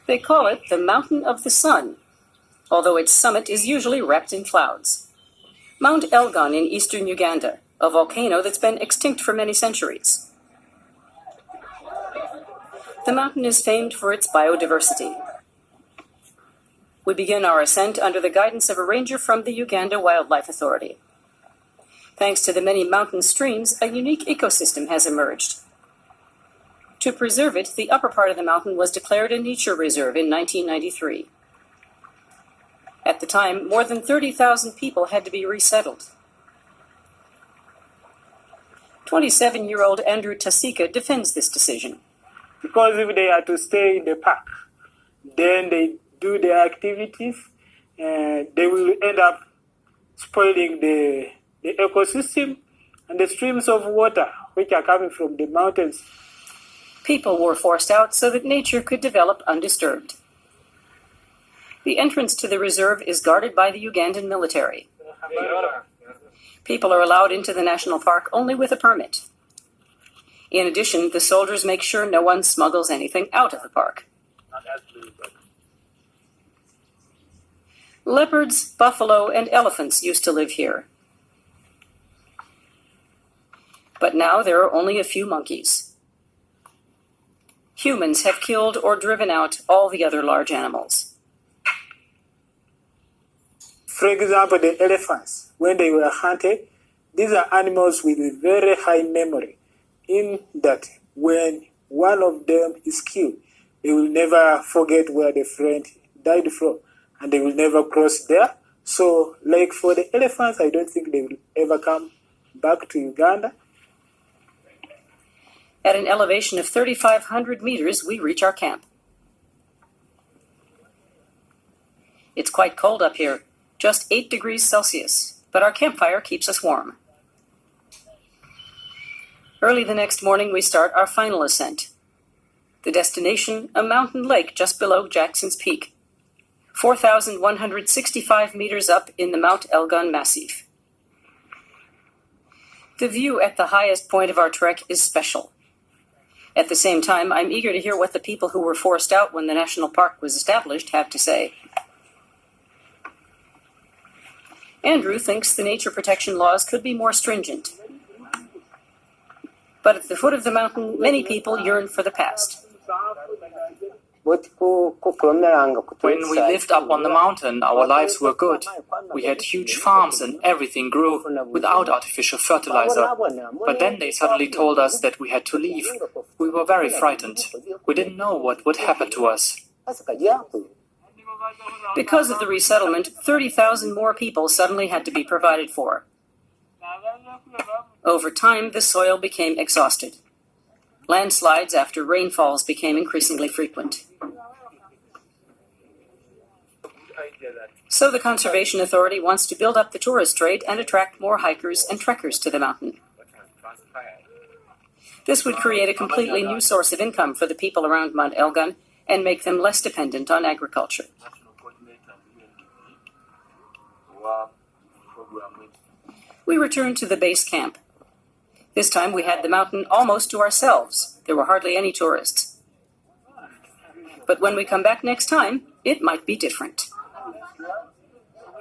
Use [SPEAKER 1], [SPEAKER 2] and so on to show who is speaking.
[SPEAKER 1] They call it the Mountain of the Sun, although its summit is usually wrapped in clouds. Mount Elgon in eastern Uganda, a volcano that's been extinct for many centuries. The mountain is famed for its biodiversity. We begin our ascent under the guidance of a ranger from the Uganda Wildlife Authority. Thanks to the many mountain streams, a unique ecosystem has emerged. To preserve it, the upper part of the mountain was declared a nature reserve in 1993. At the time, more than 30,000 people had to be resettled. 27-year-old Andrew Tasika defends this decision.
[SPEAKER 2] Because if they are to stay in the park, then they do their activities, and they will end up spoiling the ecosystem and the streams of water which are coming from the mountains.
[SPEAKER 1] People were forced out so that nature could develop undisturbed. The entrance to the reserve is guarded by the Ugandan military. People are allowed into the national park only with a permit. In addition, the soldiers make sure no one smuggles anything out of the park. Leopards, buffalo, and elephants used to live here. But now there are only a few monkeys. Humans have killed or driven out all the other large animals.
[SPEAKER 2] For example, the elephants, when they were hunted, these are animals with a very high memory, in that when one of them is killed, they will never forget where the friend died from, and they will never cross there. So, like for the elephants, I don't think they will ever come back to Uganda.
[SPEAKER 1] At an elevation of 3,500 meters, we reach our camp. It's quite cold up here, just 8 degrees Celsius, but our campfire keeps us warm. Early the next morning, we start our final ascent. The destination, a mountain lake just below Jackson's Peak, 4,165 meters up in the Mount Elgon Massif. The view at the highest point of our trek is special. At the same time, I'm eager to hear what the people who were forced out when the national park was established have to say. Andrew thinks the nature protection laws could be more stringent. But at the foot of the mountain, many people yearn for the past.
[SPEAKER 3] When we lived up on the mountain, our lives were good. We had huge farms and everything grew without artificial fertilizer. But then they suddenly told us that we had to leave. We were very frightened. We didn't know what would happen to us.
[SPEAKER 1] Because of the resettlement, 30,000 more people suddenly had to be provided for. Over time, the soil became exhausted. Landslides after rainfalls became increasingly frequent. So the Conservation Authority wants to build up the tourist trade and attract more hikers and trekkers to the mountain. This would create a completely new source of income for the people around Mount Elgon and make them less dependent on agriculture. We returned to the base camp. This time we had the mountain almost to ourselves. There were hardly any tourists. But when we come back next time, it might be different.